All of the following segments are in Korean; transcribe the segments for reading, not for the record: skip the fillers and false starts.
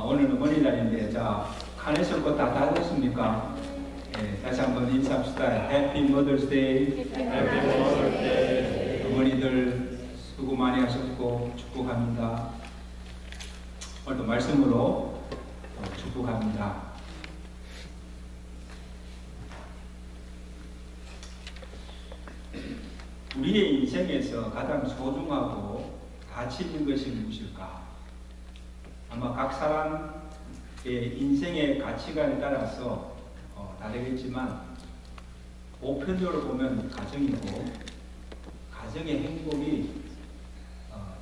오늘은 어머니 날인데, 자, 카네이션 꽃 다 달았습니까? 예, 다시 한번 인사합시다. 해피 머더스데이. 해피 머더스데이. 어머니들 수고 많이 하셨고 축복합니다. 오늘도 말씀으로 축복합니다. 우리의 인생에서 가장 소중하고 가치 있는 것이 무엇일까? 아마 각 사람의 인생의 가치관에 따라서 다르겠지만 보편적으로 보면 가정이고, 가정의 행복이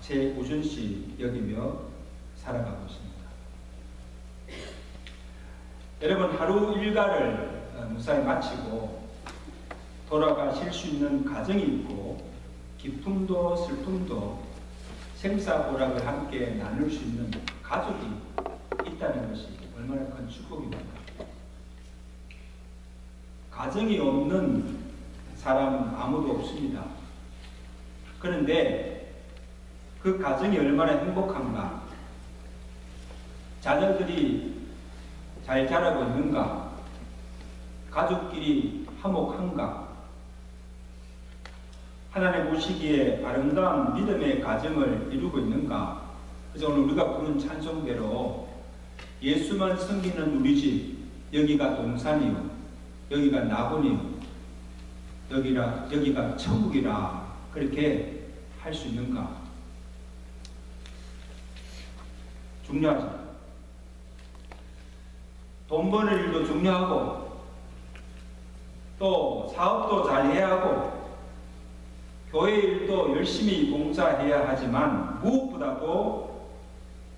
제 우선시 여기며 살아가고 있습니다. 여러분, 하루 일과를 무사히 마치고 돌아가실 수 있는 가정이 있고, 기쁨도 슬픔도 생사고락을 함께 나눌 수 있는 가족이 있다는 것이 얼마나 큰 축복입니까? 가정이 없는 사람은 아무도 없습니다. 그런데 그 가정이 얼마나 행복한가? 자녀들이 잘 자라고 있는가? 가족끼리 화목한가? 하나님 보시기에 아름다운 믿음의 가정을 이루고 있는가? 그래서 오늘 우리가 부른 찬송대로 예수만 섬기는 우리 집, 여기가 동산이요, 여기가 낙원이요, 여기가 천국이라, 그렇게 할 수 있는가? 중요하죠. 돈 버는 일도 중요하고, 또 사업도 잘 해야 하고, 교회 일도 열심히 봉사해야 하지만, 무엇보다도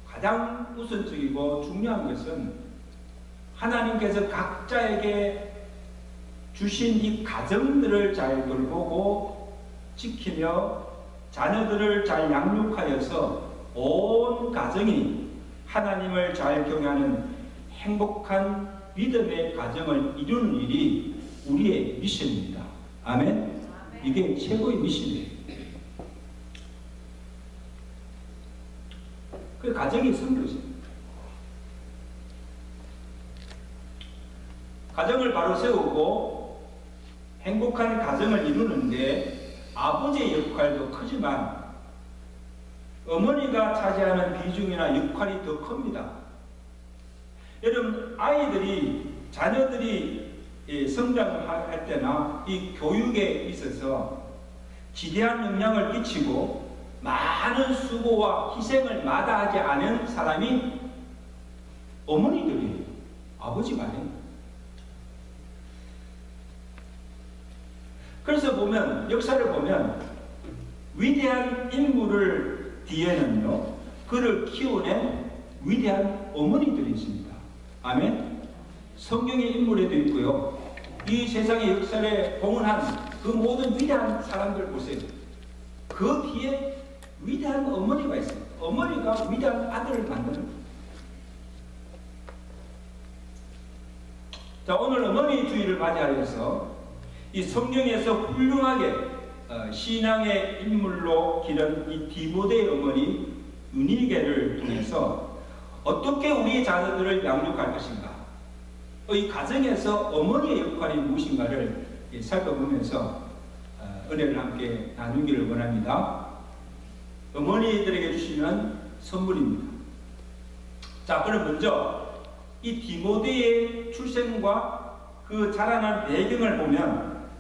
가장 우선적이고 중요한 것은 하나님께서 각자에게 주신 이 가정들을 잘 돌보고 지키며 자녀들을 잘 양육하여서 온 가정이 하나님을 잘 경외하는 행복한 믿음의 가정을 이루는 일이 우리의 미션입니다. 아멘? 이게 최고의 미션이에요. 그 가정이 선교지. 가정을 바로 세우고 행복한 가정을 이루는데 아버지의 역할도 크지만 어머니가 차지하는 비중이나 역할이 더 큽니다. 여러분, 자녀들이 성장할 때나 이 교육에 있어서 지대한 영향을 끼치고 많은 수고와 희생을 마다하지 않은 사람이 어머니들이에요. 아버지가 아니에요. 그래서 보면, 역사를 보면 위대한 인물을 뒤에는요, 그를 키워낸 위대한 어머니들이 있습니다. 아멘? 성경의 인물에도 있고요, 이 세상의 역사에 봉헌한 그 모든 위대한 사람들 보세요. 그 뒤에 위대한 어머니가 있습니다. 어머니가 위대한 아들을 만드는 거예요. 자, 오늘 어머니 주일을 맞이하여서 이 성경에서 훌륭하게 신앙의 인물로 기른 이 디모데의 어머니 유니게를 통해서 어떻게 우리 자녀들을 양육할 것인가, 이 가정에서 어머니의 역할이 무엇인가를 살펴보면서 은혜를 함께 나누기를 원합니다. 어머니들에게 주시는 선물입니다. 자, 그럼 먼저 이 디모데의 출생과 그 자라난 배경을 보면,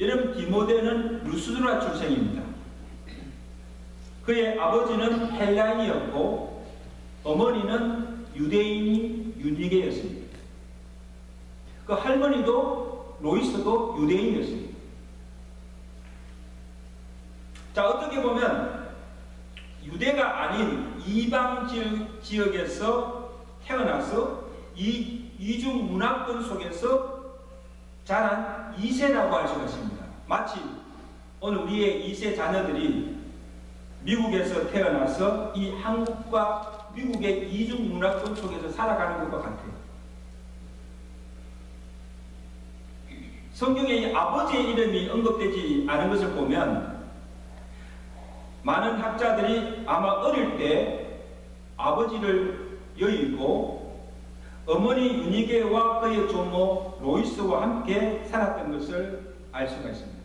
여러분, 디모데는 루스드라 출생입니다. 그의 아버지는 헬라인이었고 어머니는 유대인이 유니게였습니다. 그 할머니도 로이스도 유대인이었습니다. 자, 어떻게 보면 유대가 아닌 이방 지역에서 태어나서 이중 문화권 속에서 자란 2세라고 할 수가 있습니다. 마치 오늘 우리의 2세 자녀들이 미국에서 태어나서 이 한국과 미국의 이중 문화권 속에서 살아가는 것과 같아요. 성경에 아버지의 이름이 언급되지 않은 것을 보면 많은 학자들이 아마 어릴 때 아버지를 여의고 어머니 유니게와 그의 조모 로이스와 함께 살았던 것을 알 수가 있습니다.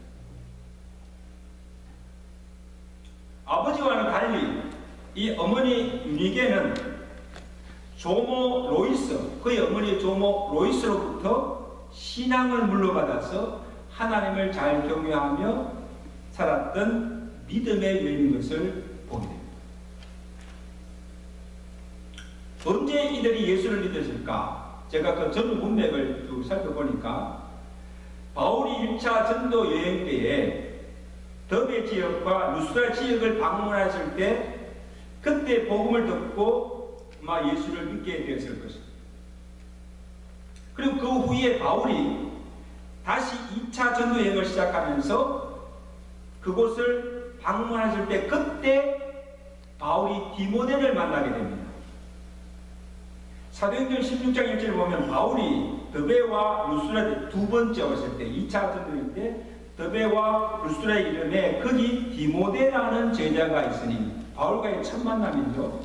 아버지와는 달리 이 어머니 유니게는 조모 로이스, 그의 어머니 조모 로이스로부터 신앙을 물려받아서 하나님을 잘 경외하며 살았던 믿음의 여인인 것을 보게 됩니다. 언제 이들이 예수를 믿었을까? 제가 그 전후 문맥을 쭉 살펴보니까 바울이 1차 전도 여행 때에 더베 지역과 루스드라 지역을 방문했을 때 그때 복음을 듣고 아마 예수를 믿게 되었을 것입니다. 그리고 그 후에 바울이 다시 2차 전도 여행을 시작하면서 그곳을 방문했을 때 그때 바울이 디모데를 만나게 됩니다. 사도행전 16장 1절을 보면 바울이 더베와 루스드라에 두 번째 왔을 때 2차 전도일 때 더베와 루스드라의 이름에 거기 디모데라는 제자가 있으니 바울과의 첫 만남이죠.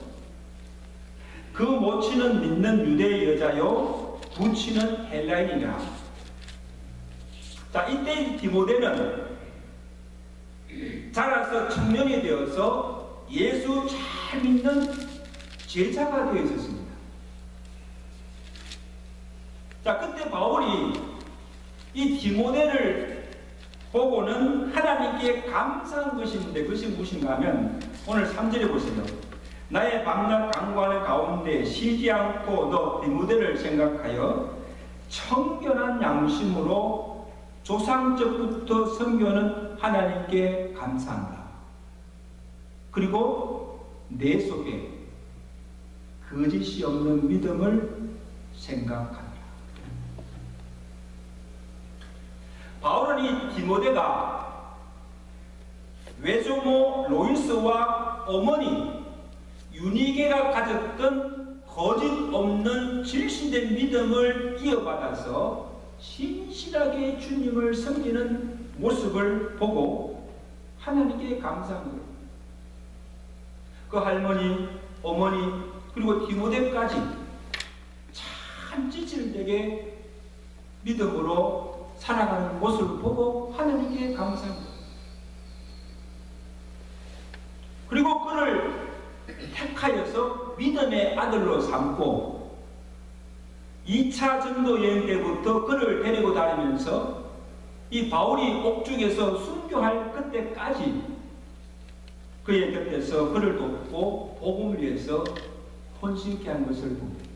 그 모친은 믿는 유대 여자요 부친은 헬라인이라. 자, 이때 디모데는 자라서 청년이 되어서 예수 잘 믿는 제자가 되어 있었습니다. 자, 그때 바울이 이 디모데를 보고는 하나님께 감사한 것인데 그것이 무엇인가 하면 오늘 3절에 보세요. 나의 밤낮 강구하는 가운데 쉬지 않고 너 디모데를 생각하여 청결한 양심으로 조상적부터 섬겨는 하나님께 감사한다. 그리고 내 속에 거짓이 없는 믿음을 생각한다. 바울은 이 디모데가 외조모 로이스와 어머니 유니게가 가졌던 거짓 없는 질신된 믿음을 이어받아서 신실하게 주님을 섬기는 모습을 보고 하나님께 감사한 거예요. 그 할머니, 어머니, 그리고 디모데까지 참 찌질되게 믿음으로 살아가는 모습을 보고 하나님께 감사한 거예요. 그리고 그를 택하여서 믿음의 아들로 삼고 2차 전도 여행 때부터 그를 데리고 다니면서 이 바울이 옥중에서 순교할 그때까지 그의 곁에서 그를 돕고 복음을 위해서 헌신케 한 것을 봅니다.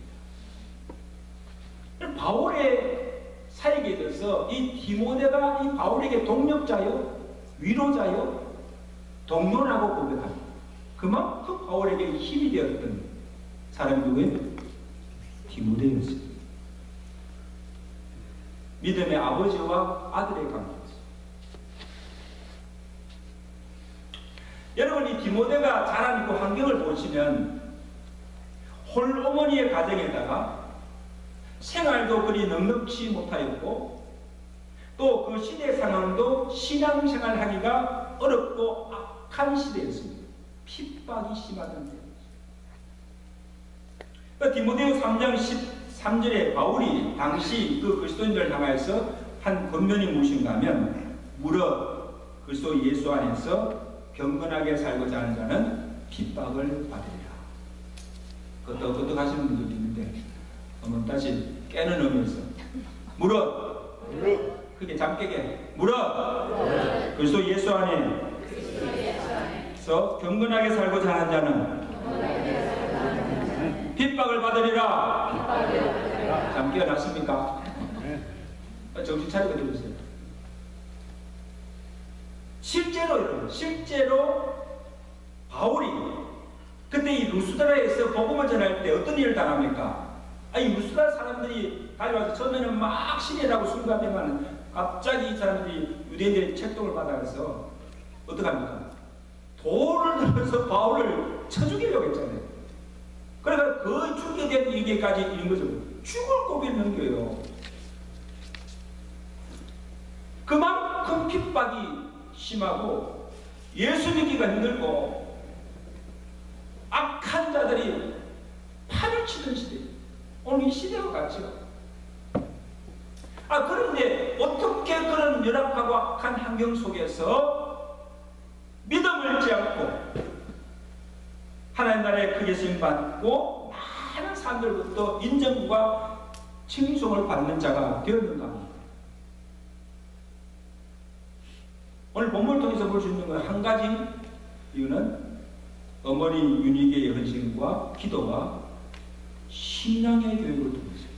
바울의 사역에 있어서 이 디모데가 이 바울에게 동력자요, 위로자요, 동료라고 고백합니다. 그만큼 바울에게 힘이 되었던 사람이 누구예요? 디모데였습니다. 믿음의 아버지와 아들의 관계였습니다. 여러분, 이 디모데가 자란 그 환경을 보시면 홀어머니의 가정에다가 생활도 그리 넉넉지 못하였고 또 그 시대 상황도 신앙생활 하기가 어렵고 악한 시대였습니다. 핍박이 심하던 때였습니다. 디모데후 3장 13절에 바울이 당시 그 그리스도인들을 향해서 한 권면이 무엇인가 하면 무릇 그리스도 예수 안에서 경건하게 살고자 하는 자는 핍박을 받으리라. 끄떡끄떡 하시는 분들도 있는데 한번 다시 깨는 의미에서 무릇 크게 잠 깨게 무릇 그리스도 예수 안에서 경건하게 살고자 하는 자는 핍박을 받으리라. 잠 깨어났습니까? 정신 차리고 들으세요. 실제로 바울이 그때 이 루스드라에서 복음을 전할 때 어떤 일을 당합니까? 이 루스드라 사람들이 달려와서 처음에는 막 시내라고 순간되면 갑자기 이 사람들이 유대인들의 책동을 받아서 어떡합니까? 돌을 들어서 바울을 쳐 죽이려고 했잖아요. 그러니까 그 죽게 된 일기까지 이런 거죠. 죽을 고비를 넘겨요. 그만큼 핍박이 심하고 예수 믿기가 힘들고 악한 자들이 판을 파헤치던 시대. 오늘 이 시대와 같죠. 그런데 어떻게 그런 열악하고 악한 환경 속에서 믿음을 잃지 않고 하나님 나라에 크게 쓰임받고 많은 사람들부터 인정과 칭송을 받는 자가 되었는가 합니다. 오늘 본문을 통해서 볼 수 있는 건 한 가지 이유는 어머니 윤희계의 헌신과 기도와 신앙의 교육을 통해서.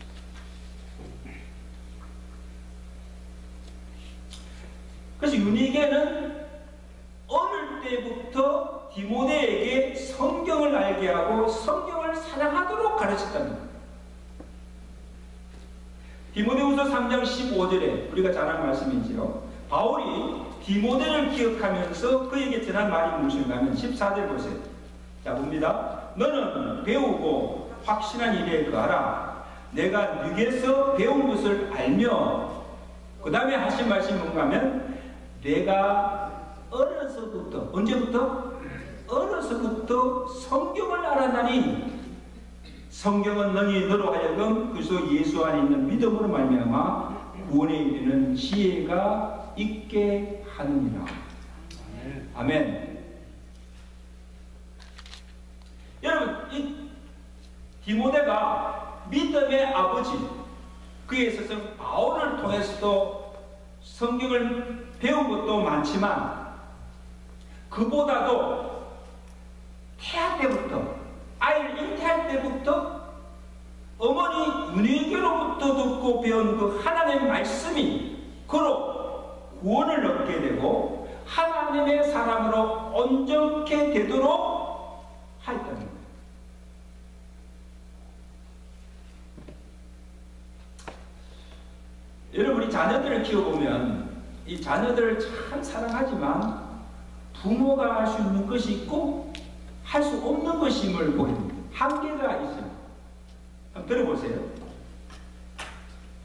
그래서 윤희계는 어릴 때부터 디모데에게 성경을 알게 하고 성경을 사랑하도록 가르쳤답니다. 디모데후서 3장 15절에 우리가 잘 아는 말씀이지요. 바울이 디모데를 기억하면서 그에게 전한 말이 무엇인가 하면 14절 보세요. 자, 봅니다. 너는 배우고 확신한 일에 거하라. 내가 네게서 배운 것을 알며, 그 다음에 하신 말씀이 뭔가 하면 내가 어려서부터, 언제부터? 어려서부터 성경을 알았나니 성경은 너희 너로 하여금 그리스도 예수 안에 있는 믿음으로 말미암아 구원에 이르는 지혜가 있게 하느니라. 아멘. 여러분, 이 디모데가 믿음의 아버지, 그에 있어서 바울을 통해서도 성경을 배운 것도 많지만 그보다도 태아 때부터, 아이를 잉태할 때부터 어머니 윤희계로부터 듣고 배운 그 하나님의 말씀이 그로 구원을 얻게 되고 하나님의 사람으로 온전케 되도록 하였다는 거예요. 여러분, 우리 자녀들을 키워보면 이 자녀들을 참 사랑하지만 부모가 할 수 있는 것이 있고 할 수 없는 것임을 보입니다. 한계가 있어요. 한번 들어보세요.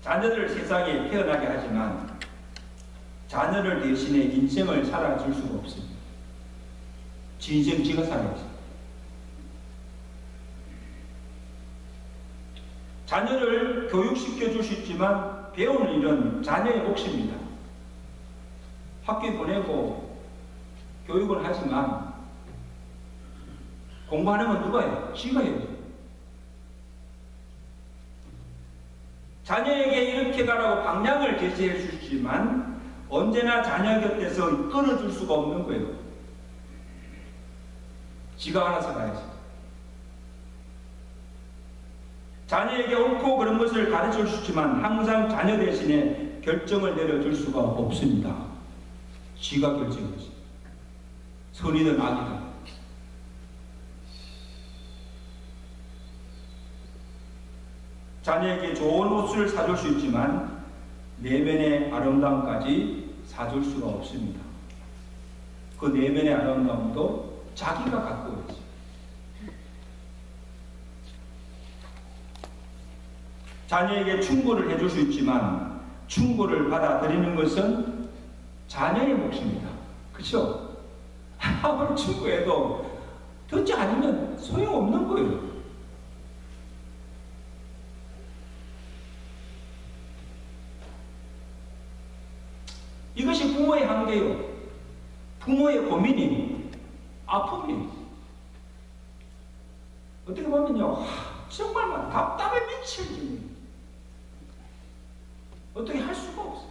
자녀를 세상에 태어나게 하지만 자녀를 대신해 인생을 살아줄 수가 없습니다. 지 인생 지가 살아야죠. 자녀를 교육시켜 줄 수 있지만 배우는 일은 자녀의 몫입니다. 학교에 보내고 교육을 하지만 공부하는 건 누가 해요? 지가 해야죠. 자녀에게 이렇게 가라고 방향을 제시해 주시지만 언제나 자녀 곁에서 끊어줄 수가 없는 거예요. 지가 알아서 가야지. 자녀에게 옳고 그런 것을 가르쳐 주시지만 항상 자녀 대신에 결정을 내려줄 수가 없습니다. 지가 결정하지. 선이든 악이든. 자녀에게 좋은 옷을 사줄 수 있지만 내면의 아름다움까지 사줄 수가 없습니다. 그 내면의 아름다움도 자기가 갖고 있지. 자녀에게 충고를 해줄 수 있지만 충고를 받아들이는 것은 자녀의 몫입니다. 그렇죠? 아무리 충고해도 듣지 않으면 소용없는 거예요. 이것이 부모의 한계요. 부모의 고민이 아픔이. 어떻게 보면요, 정말 답답해 미칠 정도예요. 어떻게 할 수가 없어요.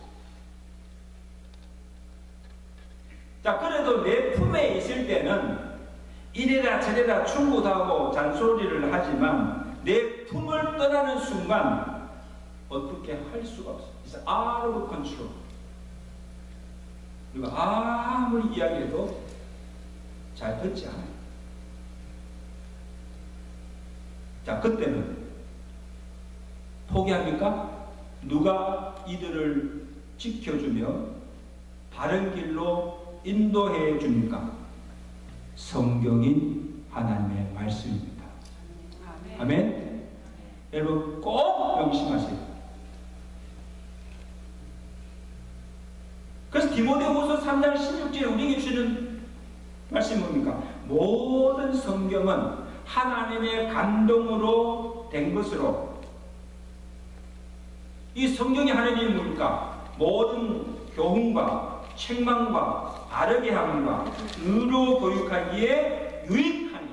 자, 그래도 내 품에 있을 때는 이래라 저래라 충고도 하고 잔소리를 하지만 내 품을 떠나는 순간 어떻게 할 수가 없어요. 그래서 out of control. 그리고 아무리 이야기해도 잘 듣지 않아요. 자, 그때는 포기합니까? 누가 이들을 지켜주며 바른 길로 인도해 줍니까? 성경인 하나님의 말씀입니다. 아멘. 아멘. 여러분 꼭 명심하세요. 그래서 디모데후서 3장 16절에 우리에게 주시는 말씀이 뭡니까? 모든 성경은 하나님의 감동으로 된 것으로, 이 성경이 하는 일이 뭡니까? 모든 교훈과 책망과 바르게 함과 의로 교육하기에 유익하니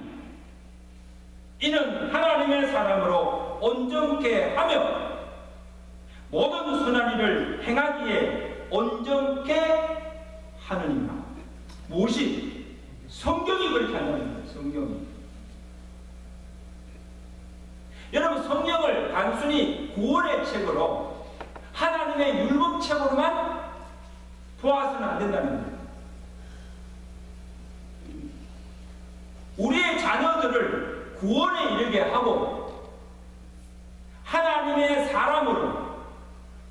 이는 하나님의 사람으로 온전케 하며 모든 선한 일을 행하기에 온전케 하느니라. 무엇이? 성경이 그렇게 한다는 거예요. 성경이. 여러분, 성경을 단순히 구원의 책으로, 하나님의 율법책으로만 보아서는 안 된다는 거예요. 우리의 자녀들을 구원에 이르게 하고 하나님의 사람으로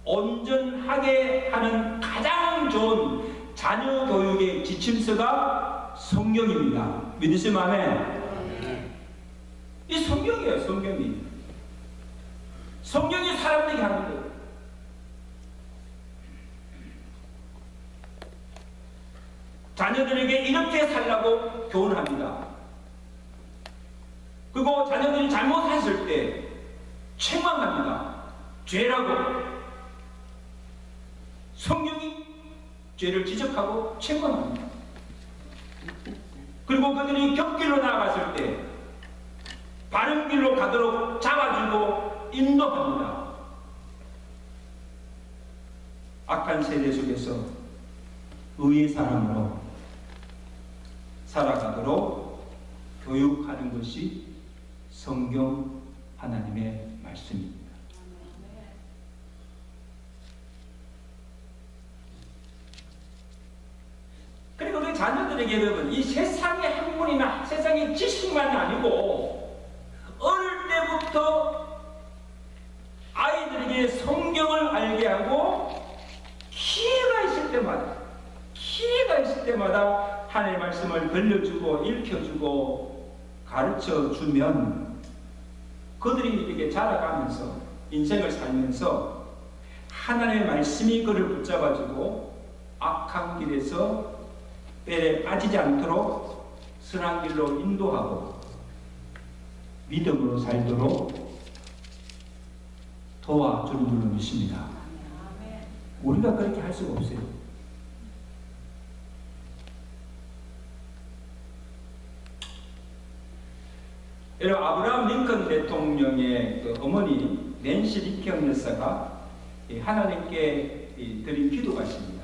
온전하게 하는 가장 좋은 자녀 교육의 지침서가 성경입니다. 믿으시면 아멘. 이 성경이에요. 성경이. 성경이 사람 되게 하는 거예요. 자녀들에게 이렇게 살라고 교훈합니다. 그리고 자녀들이 잘못했을 때 책망합니다. 죄라고. 성경이 죄를 지적하고 책망합니다. 그리고 그들이 곁길로 나아갔을 때 바른 길로 가도록 잡아주고 인도합니다. 악한 세대 속에서 의의 사람으로 살아가도록 교육하는 것이 성경 하나님의 말씀입니다. 그리고 우리 자녀들에게 여러분, 이 세상의 학문이나 세상의 지식만 아니고 어릴 때부터 아이들에게 성경을 알게 하고 기회가 있을 때마다 하나님의 말씀을 들려주고 읽혀주고 가르쳐주면 그들이 이렇게 자라가면서 인생을 살면서 하나님의 말씀이 그를 붙잡아주고 악한 길에서 때에 빠지지 않도록 선한 길로 인도하고 믿음으로 살도록 도와주는 줄로 믿습니다. 우리가 그렇게 할 수가 없어요. 여러분, 아브라함 링컨 대통령의 그 어머니 낸시 리켄 여사가 하나님께 드린 기도가 있습니다.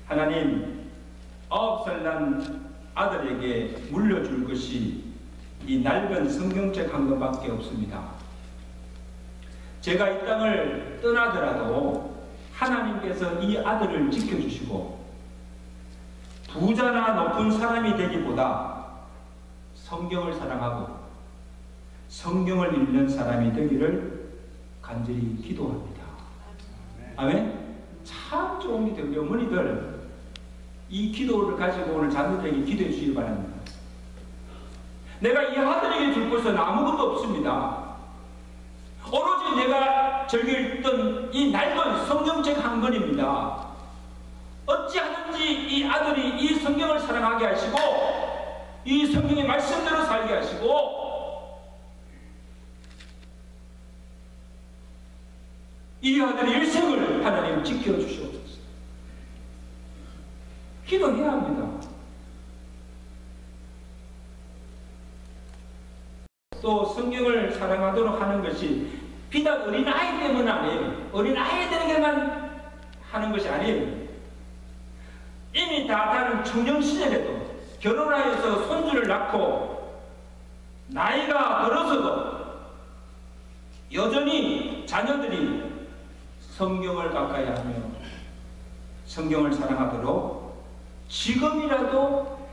하나님, 9살 난 아들에게 물려줄 것이 이 낡은 성경책 한 권밖에 없습니다. 제가 이 땅을 떠나더라도 하나님께서 이 아들을 지켜주시고 부자나 높은 사람이 되기보다 성경을 사랑하고 성경을 읽는 사람이 되기를 간절히 기도합니다. 아멘? 참 좋은 기도. 우리 어머니들 이 기도를 가지고 오늘 자녀들에게 기도해 주시기 바랍니다. 내가 이 아들에게 줄 것은 아무것도 없습니다. 오로지 내가 즐겨 읽던 이 낡은 성경책 한 권입니다. 어찌하든지 이 아들이 이 성경을 사랑하게 하시고 이 성경의 말씀대로 살게 하시고 이 아들의 일생을 하나님 지켜주시옵소서. 기도해야 합니다. 또 성경을 사랑하도록 하는 것이 비단 어린아이 때문은 아니에요. 어린아이들에게만 하는 것이 아니에요. 이미 다른 청년 시절에도 결혼하여서 손주를 낳고 나이가 들어서도 여전히 자녀들이 성경을 가까이 하며 성경을 사랑하도록 지금이라도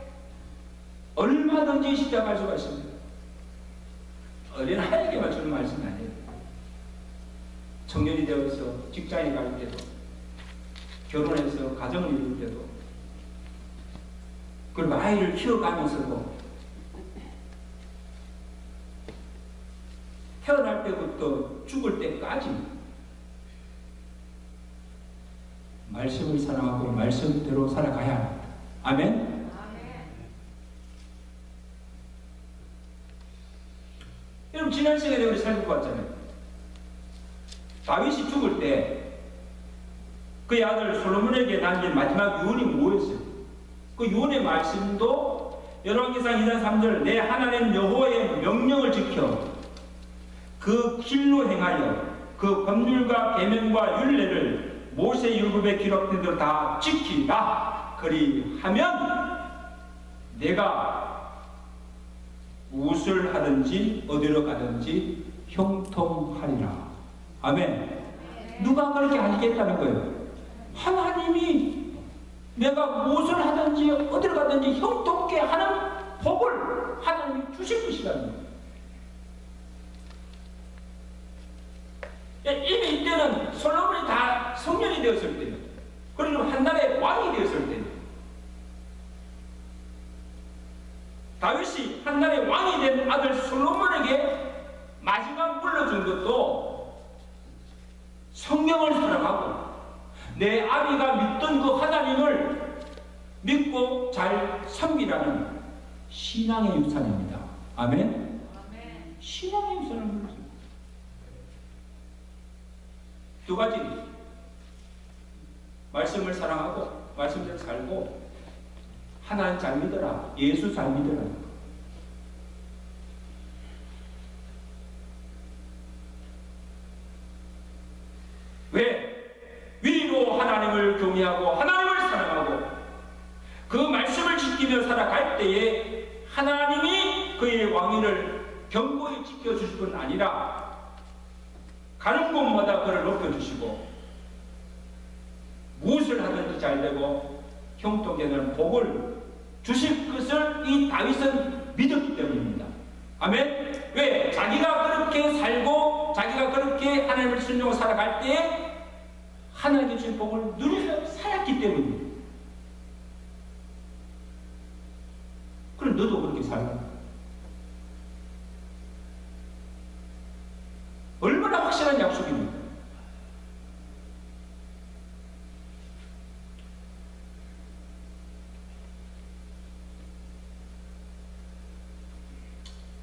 얼마든지 시작할 수가 있습니다. 어린아이에게만 주는 말씀이 아니에요. 청년이 되어서 직장에 갈 때도, 결혼해서 가정을 이룰 때도, 그리고 아이를 키워가면서도, 태어날 때부터 죽을 때까지 말씀을 사랑하고 말씀대로 살아가야 합니다. 아멘? 지난 시간에 우리 살펴봤잖아요. 다윗이 죽을 때 그의 아들 솔로몬에게 남긴 마지막 유언이 뭐였어요? 그 유언의 말씀도 열왕기상 2장 3절 내 하나님 여호와의 명령을 지켜 그 길로 행하여 그 법률과 계명과 율례를 모세 율법에 기록된 대로 다 지키라. 그리하면 내가 무엇을 하든지 어디로 가든지 형통하리라. 아멘. 누가 그렇게 하시겠다는 거예요? 하나님이 내가 무엇을 하든지 어디로 가든지 형통케 하는 복을 하나님이 주실 것이라는 거예요. 이미 이때는 솔로몬이 다 성년이 되었을 때예요. 그리고 한 나라의 왕이 되었을 때예요. 다윗이 한 나라의 왕이 된 아들 솔로몬에게 마지막 물러준 것도 성경을 사랑하고 내 아비가 믿던 그 하나님을 믿고 잘 섬기라는 신앙의 유산입니다. 아멘? 신앙의 유산을 물었습니다. 두 가지. 말씀을 사랑하고 말씀대로 살고 하나님 잘 믿어라. 예수 잘 믿어라. 왜? 위로 하나님을 경외하고 하나님을 사랑하고 그 말씀을 지키며 살아갈 때에 하나님이 그의 왕위를 견고히 지켜주실 뿐 아니라 가는 곳마다 그를 높여주시고 무엇을 하든지 잘되고 형통케 되는 복을 주실 것을 이 다윗은 믿었기 때문입니다. 아멘? 왜? 자기가 그렇게 살고 자기가 그렇게 하나님을 순종하고 살아갈 때에 하나님의 주신 복을 누리며 살았기 때문입니다. 그럼 너도 그렇게 살라. 얼마나 확실한 약속입니까?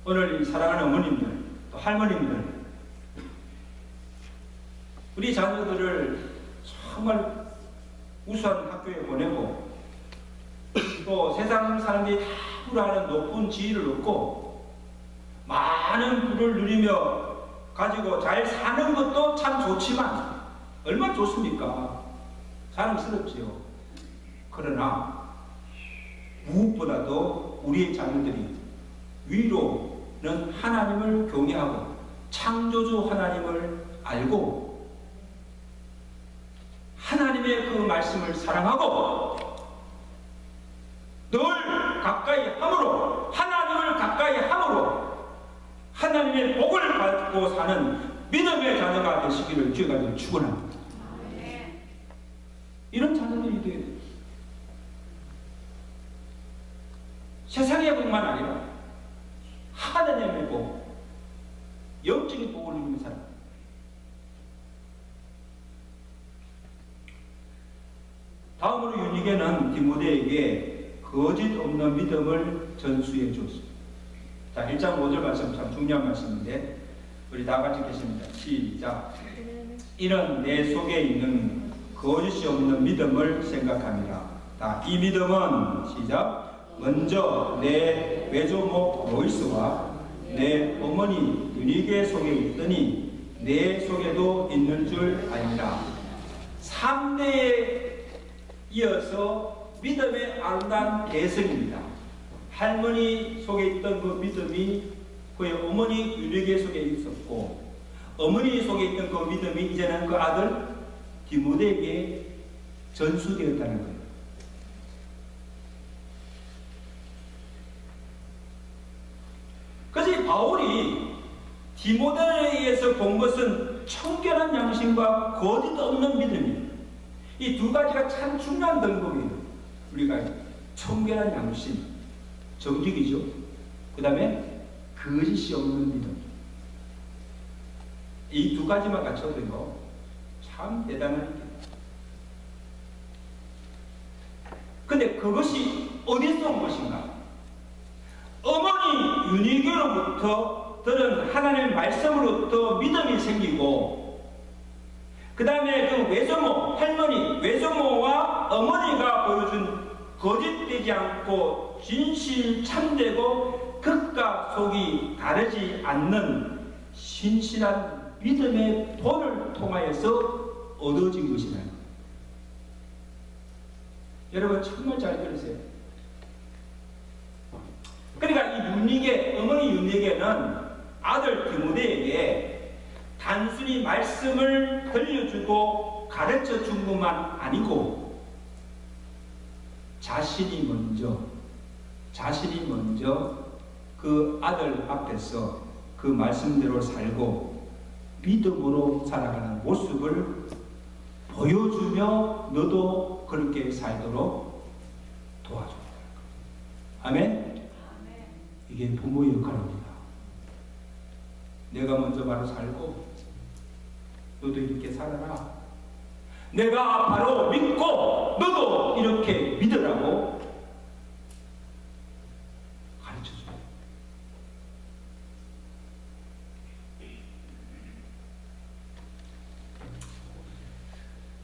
오늘 이 사랑하는 어머님들, 또 할머님들, 우리 자녀들을 정말 우수한 학교에 보내고 또 세상 사람들이 다 부러워하는 높은 지위를 얻고 많은 부를 누리며 가지고 잘 사는 것도 참 좋지만 얼마나 좋습니까? 자랑스럽지요. 그러나 무엇보다도 우리의 자녀들이 위로는 하나님을 경외하고 창조주 하나님을 알고 하나님의 그 말씀을 사랑하고 늘 가까이 함으로 하나님을 가까이 함으로 하나님의 복을 받고 사는 믿음의 자녀가 되시기를 주가 축원합니다. 이런 자녀들이 되어야 돼요. 세상의 복만 아니라 하나님의 복, 영적인 복을 누리는 사람. 다음으로 유니게는 디모데에게 거짓 없는 믿음을 전수해 줬습니다. 자, 1장 5절 말씀 참 중요한 말씀인데 우리 다 같이 계십니다. 시작. 이는 내 속에 있는 거짓이 없는 믿음을 생각합니다. 이 믿음은 시작. 먼저 내 외조모 로이스와 내 어머니 유니게 속에 있더니 내 속에도 있는 줄 아니라. 3대에 이어서 믿음의 아름다운 계승입니다. 할머니 속에 있던 그 믿음이 그의 어머니 유니게 속에 있었고 어머니 속에 있던 그 믿음이 이제는 그 아들 디모데에게 전수되었다는 거예요. 그래서 바울이 디모데에 의해서 본 것은 청결한 양심과 거짓 없는 믿음입니다. 이 두 가지가 참 중요한 덕목이에요. 우리가 청결한 양심, 정직이죠. 그 다음에 거짓이 없는 믿음. 이 두 가지만 갖춰도요, 참 대단한 일이에요. 근데 그것이 어디서 온 것인가? 어머니 유니게로부터 들은 하나님의 말씀으로부터 믿음이 생기고, 그 다음에 그 외조모, 할머니, 외조모와 어머니가 보여준 거짓되지 않고 진실 참되고 겉과 속이 다르지 않는 신실한 믿음의 본을 통하여서 얻어진 것이다. 여러분 정말 잘 들으세요. 그러니까 이 윤리계, 어머니 윤리계는 아들 디모데에게 단순히 말씀을 들려주고 가르쳐 준 것만 아니고 자신이 먼저 그 아들 앞에서 그 말씀대로 살고 믿음으로 살아가는 모습을 보여주며 너도 그렇게 살도록 도와줘야 될 거예요. 아멘? 이게 부모의 역할입니다. 내가 먼저 바로 살고 너도 이렇게 살아라. 내가 바로 믿고 너도 이렇게 믿으라고 가르쳐줘요.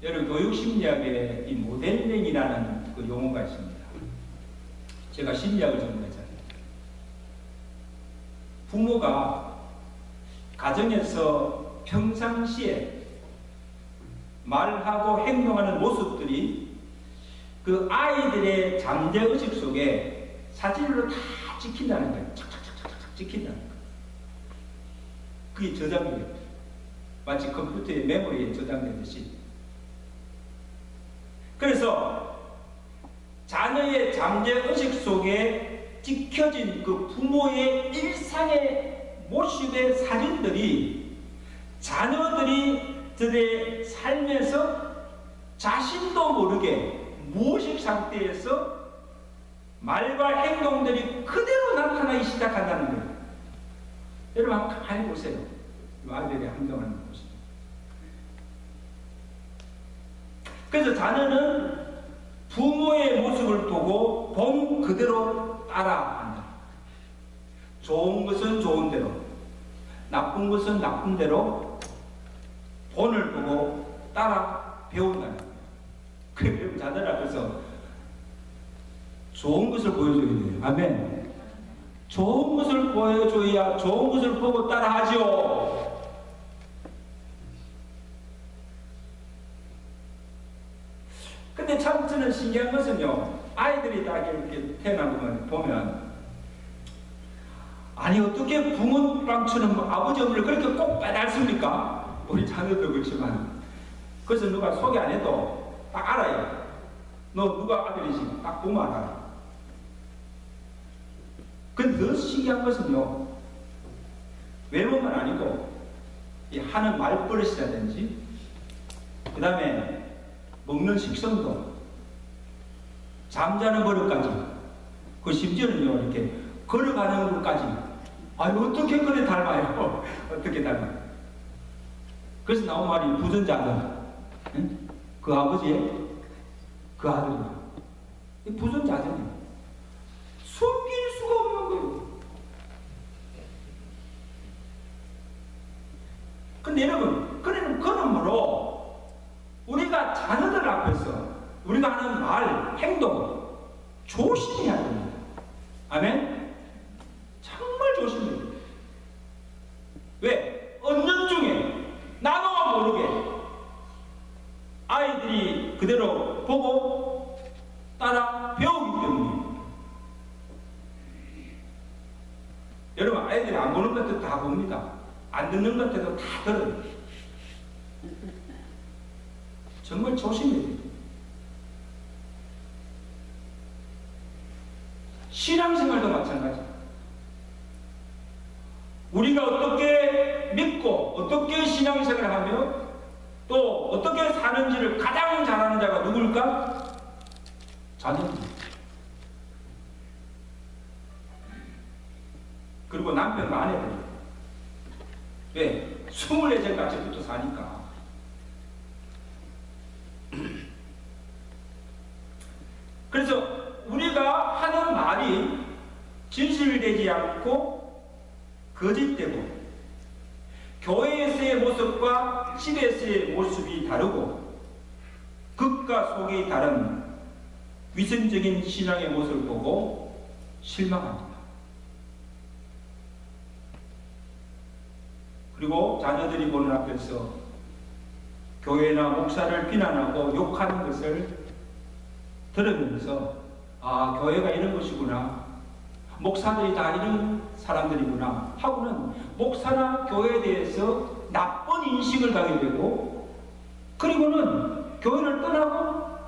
여러분 교육심리학에 이 모델링이라는 그 용어가 있습니다. 제가 심리학을 전공했잖아요. 부모가 가정에서 평상시에 말하고 행동하는 모습들이 그 아이들의 잠재의식 속에 사진으로 다 찍힌다는 거예요. 착착착착 찍힌다는 거예요. 그게 저장돼요. 마치 컴퓨터의 메모리에 저장되듯이. 그래서 자녀의 잠재의식 속에 찍혀진 그 부모의 일상의 모습의 사진들이 자녀들의 삶에서 자신도 모르게 무의식 상태에서 말과 행동들이 그대로 나타나기 시작한다는 거예요. 여러분 한번 가만히 보세요. 아이들이 행동하는 모습. 그래서 자녀는 부모의 모습을 보고 본 그대로 따라한다. 좋은 것은 좋은 대로, 나쁜 것은 나쁜 대로 본을 보고 따라 배운다는 거예요. 그래서 자녀들 앞에서 좋은 것을 보여줘야 돼요. 아멘. 좋은 것을 보여줘야 좋은 것을 보고 따라하죠. 근데 참 저는 신기한 것은요, 아이들이 딱 이렇게 태어나면 보면, 아니 어떻게 부모랑처럼 아버지 어머니를 그렇게 꼭 빼닮습니까? 우리 자녀도 그렇지만. 그래서 누가 소개 안 해도 딱 알아요. 너 누가 아들이지? 딱 보면 알아요. 근데 더 신기한 것은요, 외모만 아니고 이 하는 말버릇이라든지 그 다음에 먹는 식성도, 잠자는 버릇까지, 그 심지어는요 이렇게 걸어가는 것까지, 아니 어떻게 그래 닮아요? 어떻게 닮아요? 그래서 나온 말이 부전자들, 응? 그 아버지의 그 아들이야. 부전자들이에요. 숨길 수가 없는 거예요. 근데 여러분, 그러므로 우리가 자녀들 앞에서 우리가 하는 말, 행동 조심해야 됩니다. 아멘? 정말 조심해야 돼요. 왜? 언년 중에 나도 모르게 아이들이 그대로 보고 따라 배우기 때문에. 여러분, 아이들이 안 보는 것도 다 봅니다. 안 듣는 것도 다 들어요. 정말 조심해야 돼요. 신앙생활도 마찬가지. 우리가 어떻게 믿고 어떻게 신앙생활을 하며 또 어떻게 사는지를 가장 잘하는 자가 누굴까? 자녀입니다. 그리고 남편과 아내들. 왜? 24살까지부터 사니까. 그래서 우리가 하는 말이 진실되지 않고 거짓되고 교회에서의 모습과 집에서의 모습이 다르고 겉과 속이 다른 위선적인 신앙의 모습을 보고 실망합니다. 그리고 자녀들이 보는 앞에서 교회나 목사를 비난하고 욕하는 것을 들으면서 아, 교회가 이런 것이구나, 목사들이 다 이런 사람들이구나 하고는 목사나 교회에 대해서 나쁜 인식을 가게 되고, 그리고는 교회를 떠나고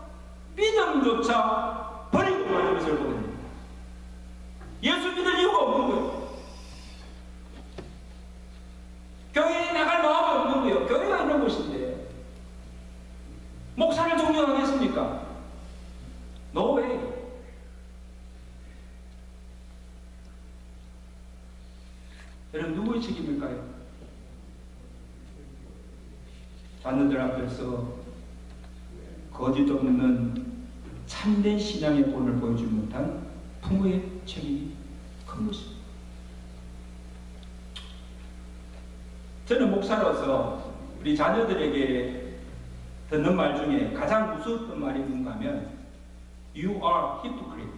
믿음조차 버리고 가는 것을 보게 됩니다. 예수 믿을 이유가 없는 거예요. 교회에 나갈 마음이 없는 거예요. 교회가 이런 곳인데 목사를 존경하겠습니까? No way. 여러분, 누구의 책임일까요? 자녀들 앞에서 거짓 없는 참된 신앙의 본을 보여주지 못한 부모의 책임이 큰 것입니다. 저는 목사로서 우리 자녀들에게 듣는 말 중에 가장 무서웠던 말이 뭔가 하면 You are hypocrite.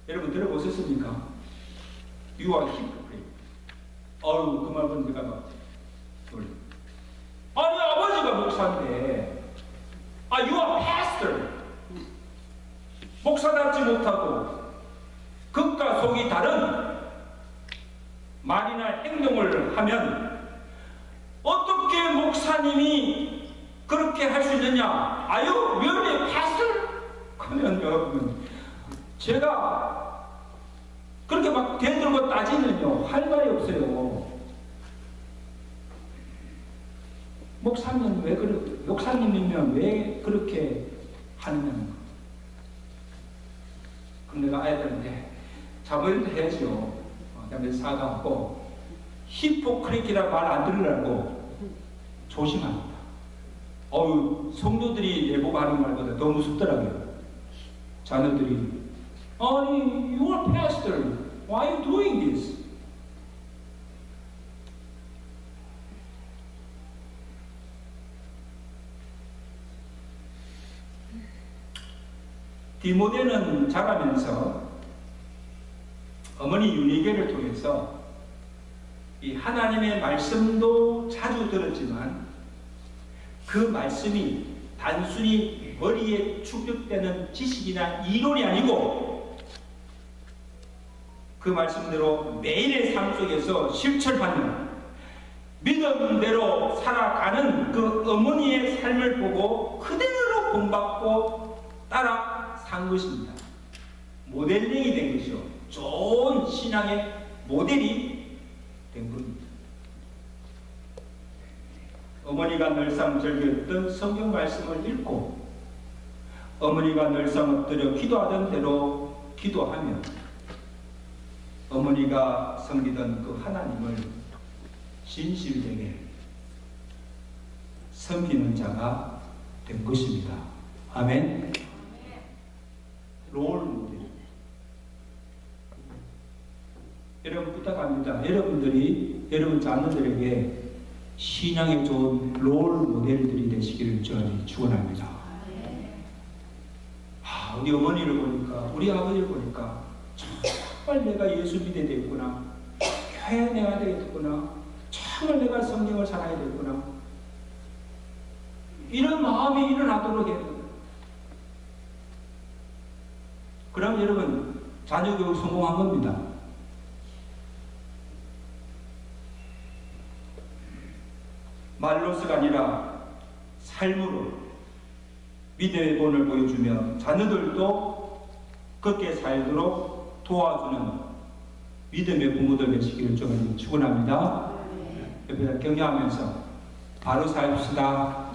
여러분 들어보셨습니까? You are hypocrite. 그 말 보면 제가 막 놀래. 아니, 아버지가 목사인데 You are pastor. 목사답지 못하고 겉과 속이 다른 말이나 행동을 하면 어떻게 목사님이 그렇게 할 수 있느냐? Are you really pastor? 그러면 여러분, 제가 그렇게 막 대들고 따지면요, 할 말이 없어요. 목사님이면 왜 그렇게 하느냐? 그럼 내가 아이들한테 자본도 해야죠. 그다음에 사과하고 히포크리트라는 말 안 들으려고 조심합니다. 성도들이 내보고 하는 말보다 더 무섭더라고요. 자녀들이 아니, you are pastor. Why are you doing this? 디모데는 자라면서 어머니 유니게를 통해서 이 하나님의 말씀도 자주 들었지만 그 말씀이 단순히 머리에 축적되는 지식이나 이론이 아니고 그 말씀대로 매일의 삶 속에서 실천하는 믿음대로 살아가는 그 어머니의 삶을 보고 그대로 본받고 따라 산 것입니다. 모델링이 된 것이죠. 좋은 신앙의 모델이 된 겁니다. 어머니가 늘상 즐겼던 성경 말씀을 읽고 어머니가 늘상 엎드려 기도하던 대로 기도하며 어머니가 섬기던 그 하나님을 진실되게 섬기는 자가 된 것입니다. 아멘. 롤 모델. 여러분 부탁합니다. 여러분들이 여러분 자녀들에게 신앙의 좋은 롤 모델들이 되시기를 축원합니다. 우리 어머니를 보니까, 우리 아버지를 보니까 정말 내가 예수 믿어야 되겠구나, 교회 내야 되겠구나, 정말 내가 성경을 살아야 되겠구나, 이런 마음이 일어나도록 해야 됩니다. 그럼 여러분 자녀 교육 성공한 겁니다. 말로서가 아니라 삶으로 믿음의 본을 보여주며 자녀들도 그렇게 살도록 도와주는 믿음의 부모들 되시기를 좀 축원합니다. 옆에서 격려하면서 바로 살읍시다.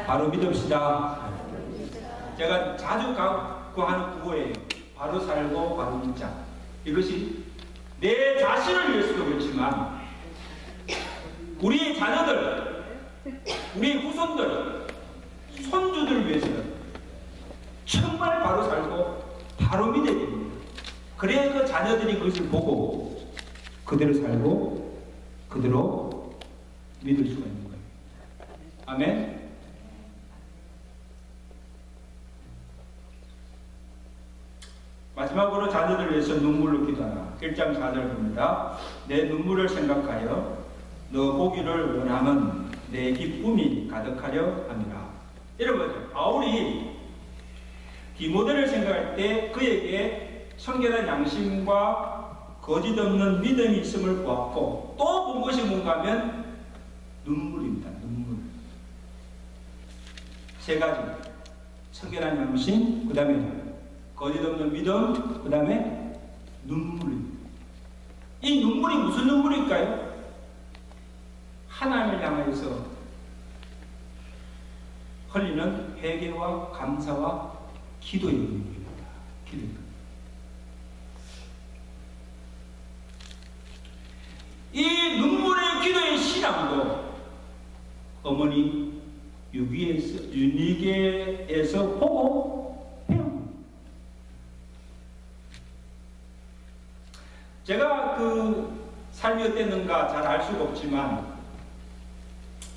바로 믿읍시다. 제가 자주 하는 구호예요. 바로 살고 바로 믿자. 이것이 내 자신을 위해서도 그렇지만 우리의 자녀들, 우리의 후손들, 손주들을 위해서는 정말 바로 살고 바로 믿어야 됩니다. 그래야 그 자녀들이 그것을 보고 그대로 살고 그대로 믿을 수가 있는 거예요. 아멘. 마지막으로 자녀들을 위해서 눈물로 기도하라. 1장 4절 봅니다. 내 눈물을 생각하여 너 보기를 원하면 내 기쁨이 가득하려 함이라. 여러분, 바울이 디모데를 생각할 때 그에게 청결한 양심과 거짓 없는 믿음이 있음을 보았고 또 본 것이 뭔가 하면 눈물입니다. 눈물. 세 가지. 청결한 양심, 그 다음에 거짓 없는 믿음, 그 다음에 눈물입니다. 이 눈물이 무슨 눈물일까요? 하나님을 향해서 흘리는 회개와 감사와 기도의 눈물입니다. 기도입니다. 이 눈물의 기도의 신앙도 어머니 유니게에서 보고 배웁니다. 제가 그 삶이 어땠는가 잘 알 수가 없지만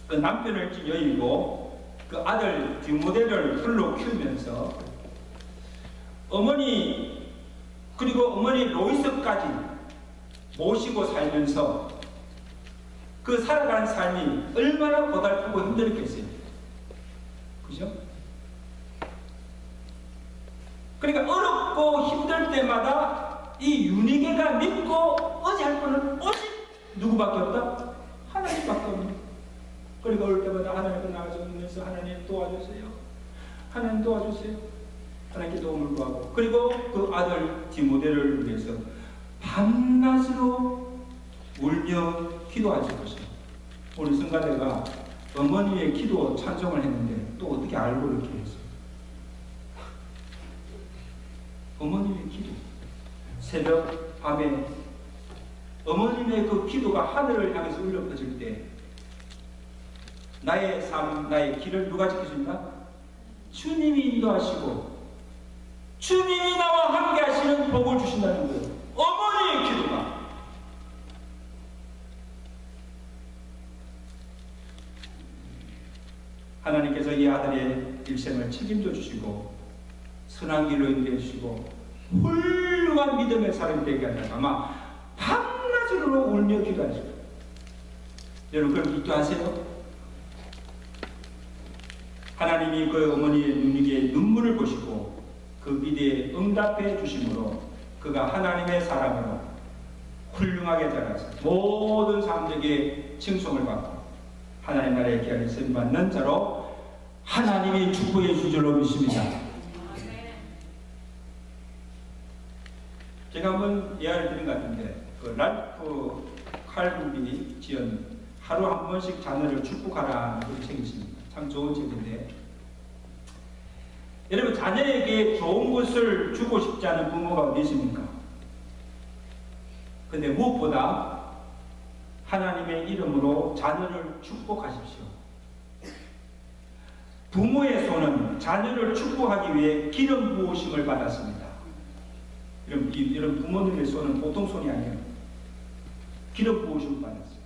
그 남편을 여의고 그 아들 디모데를 홀로 키우면서 어머니 그리고 어머니 로이스까지 모시고 살면서 그 살아가는 삶이 얼마나 고달프고 힘들겠어요. 그죠? 그러니까 어렵고 힘들 때마다 이 유니게가 믿고 의지할 분은 오직 누구밖에 없다? 하나님밖에 없는. 그리고 올 때마다 하나님을 나아주면서 하나님 도와주세요. 하나님 도와주세요. 하나님께 도움을 구하고 그리고 그 아들 디모데를 위해서 밤낮으로 울며 기도하실 것이요. 우리 성가대가 어머니의 기도 찬송을 했는데 또 어떻게 알고 이렇게 했어요? 어머님의 기도. 새벽, 밤에 어머님의 그 기도가 하늘을 향해서 울려 퍼질 때 나의 삶, 나의 길을 누가 지켜준다? 주님이 인도하시고 주님이 나와 함께 하시는 복을 주신다는 거예요. 어머니의 기도가. 하나님께서 이 아들의 일생을 책임져 주시고 선한 길로 인도해 주시고 훌륭한 믿음의 사람이 되게 하다가 아마 밤낮으로 울며 기도하시고 여러분 그럼 기도하세요? 하나님이 그 어머니의 눈이게 눈물을 보시고 그 기도에 응답해 주심으로 그가 하나님의 사람으로 훌륭하게 자라서 모든 사람들에게 칭송을 받고 하나님 나라의 귀하게 쓰임받는 자로 하나님이 축복해 주실 줄로 믿습니다. 제가 한번 예화를 드린 것 같은데 그 랄프 칼빈이 지은 하루 한 번씩 자녀를 축복하라는 그런 책이 있습니다. 참 좋은 책인데 여러분 자녀에게 좋은 것을 주고 싶지 않은 부모가 어디 있습니까? 근데 무엇보다 하나님의 이름으로 자녀를 축복하십시오. 부모의 손은 자녀를 축복하기 위해 기름 부으심을 받았습니다. 여러분 부모님의 손은 보통 손이 아니에요. 기름 부으심을 받았어요.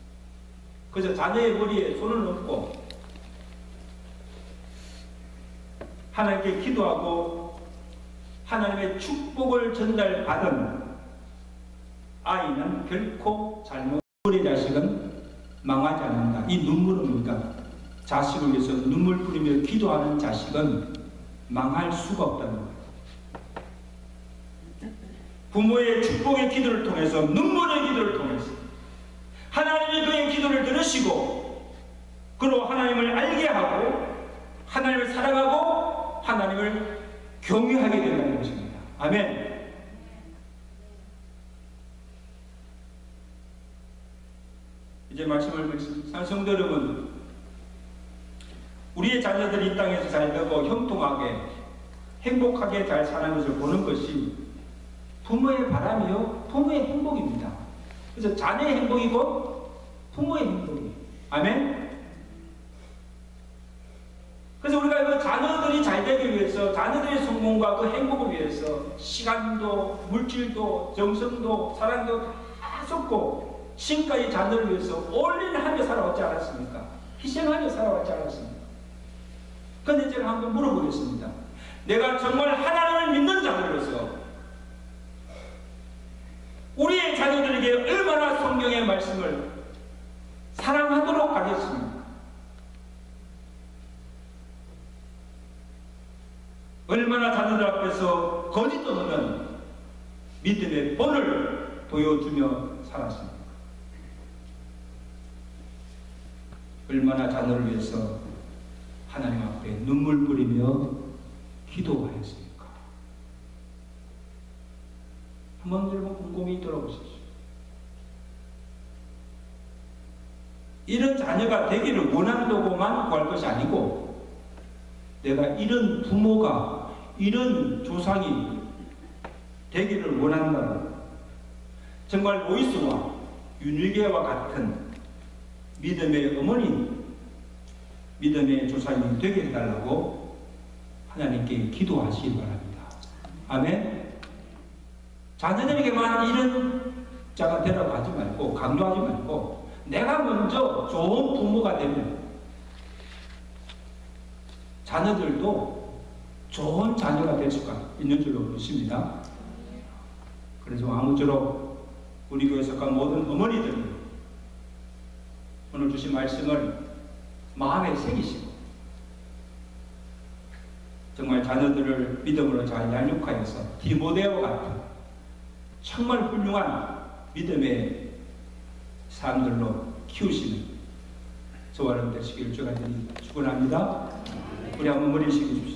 그래서 자녀의 머리에 손을 얹고 하나님께 기도하고 하나님의 축복을 전달받은 아이는 결코 잘못 우리 자식은 망하지 않는다. 이 눈물은 뭡니까? 자식을 위해서 눈물 뿌리며 기도하는 자식은 망할 수가 없다는 거예요. 부모의 축복의 기도를 통해서 눈물의 기도를 통해서 하나님이 그의 기도를 들으시고 그로 하나님을 알게 하고 하나님을 사랑하고 하나님을 경외하게 된다는 것입니다. 아멘. 이제 말씀을 맺습니다. 성도 여러분, 우리의 자녀들이 이 땅에서 잘 되고 형통하게 행복하게 잘 사는 것을 보는 것이 부모의 바람이요 부모의 행복입니다. 그래서 자녀의 행복이고 부모의 행복이에요. 아멘. 그래서 우리가 그 자녀들이 잘 되기 위해서 위해서, 자녀들의 성공과 그 행복을 위해서 시간도 물질도 정성도 사랑도 다 쏟고 지금까지 자녀를 위해서 올인하며 살아왔지 않았습니까? 희생하며 살아왔지 않았습니까? 그런데 제가 한번 물어보겠습니다. 내가 정말 하나님을 믿는 자녀로서 우리의 자녀들에게 얼마나 성경의 말씀을 사랑하도록 하겠습니까? 얼마나 자녀들 앞에서 거짓 없는 믿음의 본을 보여주며 살았습니까? 얼마나 자녀를 위해서 하나님 앞에 눈물 뿌리며 기도하였습니까? 한번 여러분 곰곰이 돌아보십시오. 이런 자녀가 되기를 원한다고만 구할 것이 아니고, 내가 이런 부모가, 이런 조상이 되기를 원한다고 정말 로이스와 윤일계와 같은 믿음의 어머니, 믿음의 조상이 되게 해달라고 하나님께 기도하시기 바랍니다. 아멘. 자녀들에게만 이런 자가 되라고 하지 말고, 강조하지 말고, 내가 먼저 좋은 부모가 되면 자녀들도 좋은 자녀가 될 수가 있는 줄로 믿습니다. 그래서 아무쪼록 우리 교회 속한 모든 어머니들이 오늘 주신 말씀을 마음에 새기시고 정말 자녀들을 믿음으로 잘 양육하여서 디모데와 같은 정말 훌륭한 믿음의 사람들로 키우시는 저와 여러분 되시기를 축원합니다. 우리 한번 머리 숙이십시오.